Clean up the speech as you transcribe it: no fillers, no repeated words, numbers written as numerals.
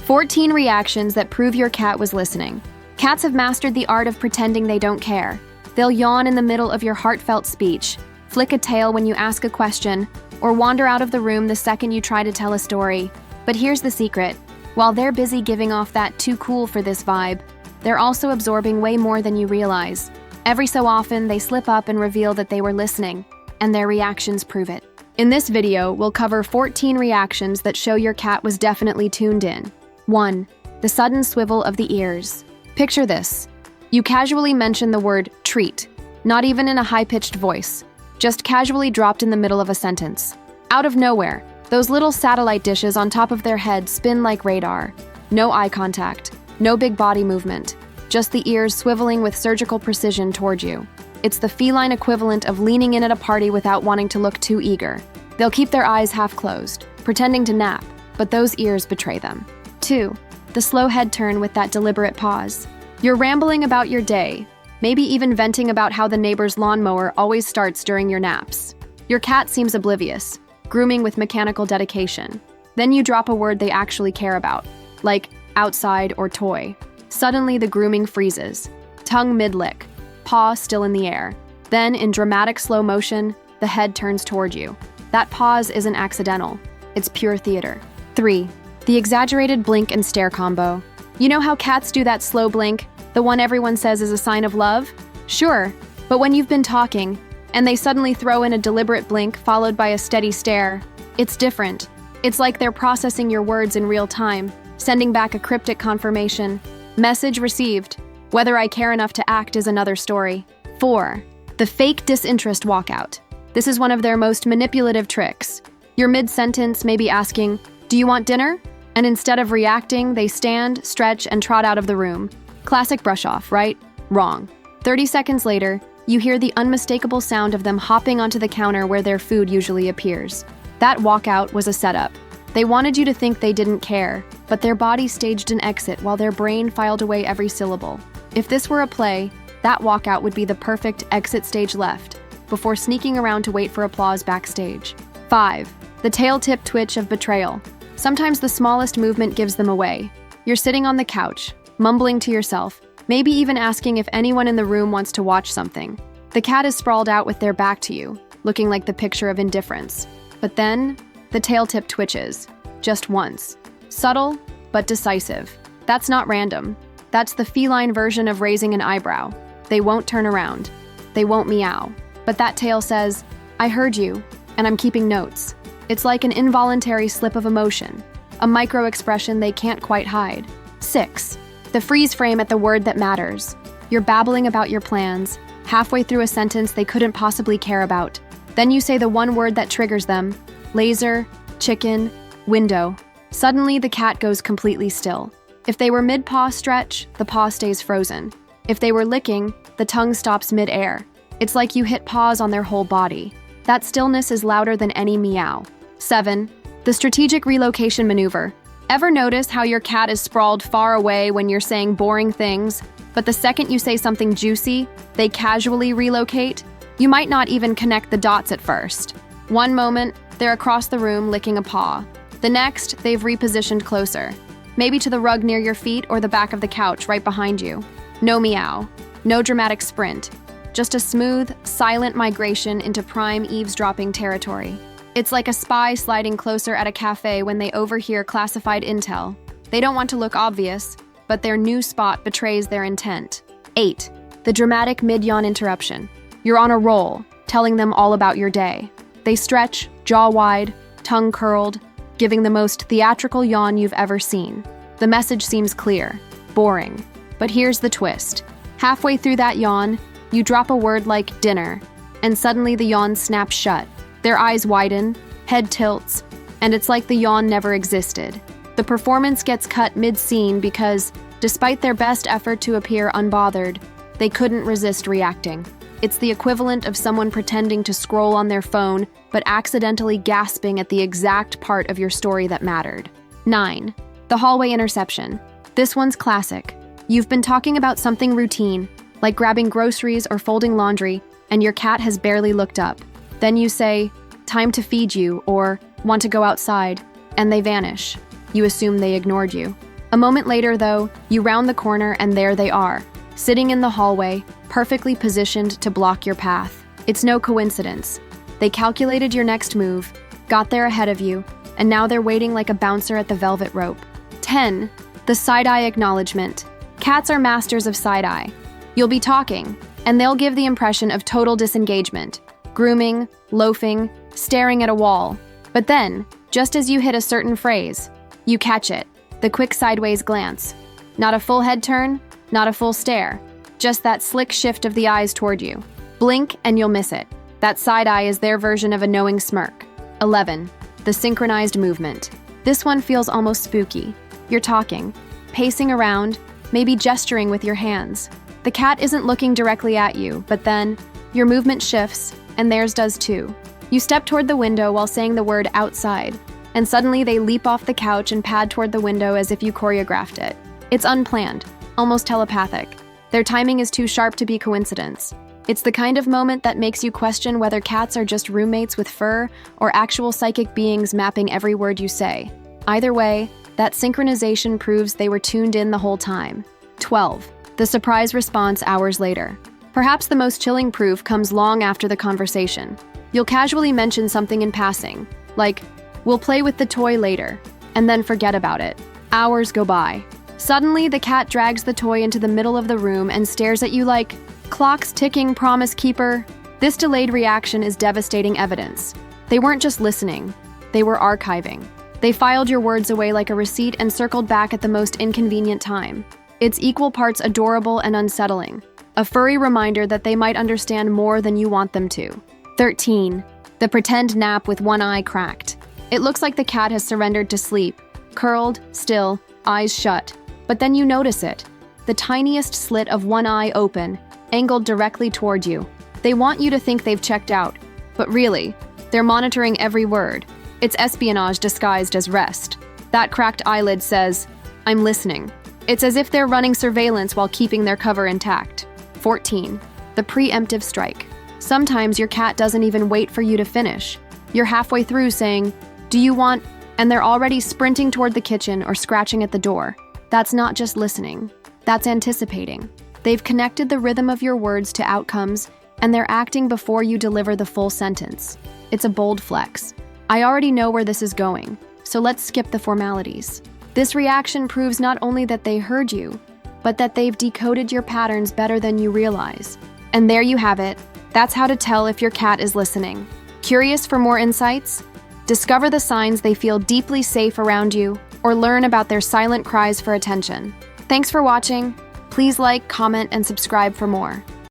14 reactions that prove your cat was listening. Cats have mastered the art of pretending they don't care. They'll yawn in the middle of your heartfelt speech, flick a tail when you ask a question, or wander out of the room the second you try to tell a story. But here's the secret. While they're busy giving off that too cool for this vibe, they're also absorbing way more than you realize. Every so often, they slip up and reveal that they were listening, and their reactions prove it. In this video, we'll cover 14 reactions that show your cat was definitely tuned in. 1. The sudden swivel of the ears. Picture this. You casually mention the word treat, not even in a high-pitched voice, just casually dropped in the middle of a sentence. Out of nowhere, those little satellite dishes on top of their head spin like radar. No eye contact, no big body movement, just the ears swiveling with surgical precision toward you. It's the feline equivalent of leaning in at a party without wanting to look too eager. They'll keep their eyes half closed, pretending to nap, but those ears betray them. 2. The slow head turn with that deliberate pause. You're rambling about your day, maybe even venting about how the neighbor's lawnmower always starts during your naps. Your cat seems oblivious, grooming with mechanical dedication. Then you drop a word they actually care about, like outside or toy. Suddenly the grooming freezes, tongue mid-lick, paw still in the air. Then, in dramatic slow motion, the head turns toward you. That pause isn't accidental, it's pure theater. 3. The exaggerated blink and stare combo. You know how cats do that slow blink, the one everyone says is a sign of love? Sure, but when you've been talking, and they suddenly throw in a deliberate blink followed by a steady stare, it's different. It's like they're processing your words in real time, sending back a cryptic confirmation. Message received. Whether I care enough to act is another story. 4. The fake disinterest walkout. This is one of their most manipulative tricks. You're mid-sentence, maybe asking, "Do you want dinner?" And instead of reacting, they stand, stretch, and trot out of the room. Classic brush-off, right? Wrong. 30 seconds later, you hear the unmistakable sound of them hopping onto the counter where their food usually appears. That walkout was a setup. They wanted you to think they didn't care, but their body staged an exit while their brain filed away every syllable. If this were a play, that walkout would be the perfect exit stage left, before sneaking around to wait for applause backstage. 5. The tail tip twitch of betrayal. Sometimes the smallest movement gives them away. You're sitting on the couch, mumbling to yourself, maybe even asking if anyone in the room wants to watch something. The cat is sprawled out with their back to you, looking like the picture of indifference. But then, the tail tip twitches, just once. Subtle, but decisive. That's not random. That's the feline version of raising an eyebrow. They won't turn around. They won't meow. But that tail says, "I heard you, and I'm keeping notes." It's like an involuntary slip of emotion, a micro-expression they can't quite hide. 6. The freeze frame at the word that matters. You're babbling about your plans, halfway through a sentence they couldn't possibly care about. Then you say the one word that triggers them: laser, chicken, window. Suddenly, the cat goes completely still. If they were mid-paw stretch, the paw stays frozen. If they were licking, the tongue stops mid-air. It's like you hit pause on their whole body. That stillness is louder than any meow. 7. The strategic relocation maneuver. Ever notice how your cat is sprawled far away when you're saying boring things, but the second you say something juicy, they casually relocate? You might not even connect the dots at first. One moment, they're across the room licking a paw. The next, they've repositioned closer. Maybe to the rug near your feet or the back of the couch right behind you. No meow. No dramatic sprint. Just a smooth, silent migration into prime eavesdropping territory. It's like a spy sliding closer at a cafe when they overhear classified intel. They don't want to look obvious, but their new spot betrays their intent. 8. The dramatic mid-yawn interruption. You're on a roll, telling them all about your day. They stretch, jaw wide, tongue curled, giving the most theatrical yawn you've ever seen. The message seems clear, boring. But here's the twist. Halfway through that yawn, you drop a word like dinner, and suddenly the yawn snaps shut. Their eyes widen, head tilts, and it's like the yawn never existed. The performance gets cut mid-scene because, despite their best effort to appear unbothered, they couldn't resist reacting. It's the equivalent of someone pretending to scroll on their phone, but accidentally gasping at the exact part of your story that mattered. 9. The hallway interception. This one's classic. You've been talking about something routine, like grabbing groceries or folding laundry, and your cat has barely looked up. Then you say, "Time to feed you," or "Want to go outside," and they vanish. You assume they ignored you. A moment later, though, you round the corner and there they are, sitting in the hallway, perfectly positioned to block your path. It's no coincidence. They calculated your next move, got there ahead of you, and now they're waiting like a bouncer at the velvet rope. 10. The side-eye acknowledgement. Cats are masters of side-eye. You'll be talking, and they'll give the impression of total disengagement, grooming, loafing, staring at a wall. But then, just as you hit a certain phrase, you catch it, the quick sideways glance. Not a full head turn, not a full stare, just that slick shift of the eyes toward you. Blink and you'll miss it. That side eye is their version of a knowing smirk. 11. The synchronized movement. This one feels almost spooky. You're talking, pacing around, maybe gesturing with your hands. The cat isn't looking directly at you, but then your movement shifts, and theirs does too. You step toward the window while saying the word outside, and suddenly they leap off the couch and pad toward the window as if you choreographed it. It's unplanned, almost telepathic. Their timing is too sharp to be coincidence. It's the kind of moment that makes you question whether cats are just roommates with fur or actual psychic beings mapping every word you say. Either way, that synchronization proves they were tuned in the whole time. 12. The surprise response hours later. Perhaps the most chilling proof comes long after the conversation. You'll casually mention something in passing, like, "We'll play with the toy later," and then forget about it. Hours go by. Suddenly, the cat drags the toy into the middle of the room and stares at you like, "Clock's ticking, promise keeper." This delayed reaction is devastating evidence. They weren't just listening, they were archiving. They filed your words away like a receipt and circled back at the most inconvenient time. It's equal parts adorable and unsettling, a furry reminder that they might understand more than you want them to. 13. The pretend nap with one eye cracked. It looks like the cat has surrendered to sleep, curled, still, eyes shut. But then you notice it. The tiniest slit of one eye open, angled directly toward you. They want you to think they've checked out, but really, they're monitoring every word. It's espionage disguised as rest. That cracked eyelid says, "I'm listening." It's as if they're running surveillance while keeping their cover intact. 14. The preemptive strike. Sometimes your cat doesn't even wait for you to finish. You're halfway through saying, "Do you want?" and they're already sprinting toward the kitchen or scratching at the door. That's not just listening. That's anticipating. They've connected the rhythm of your words to outcomes, and they're acting before you deliver the full sentence. It's a bold flex. I already know where this is going, so let's skip the formalities. This reaction proves not only that they heard you, but that they've decoded your patterns better than you realize. And there you have it. That's how to tell if your cat is listening. Curious for more insights? Discover the signs they feel deeply safe around you, or learn about their silent cries for attention. Thanks for watching. Please like, comment, and subscribe for more.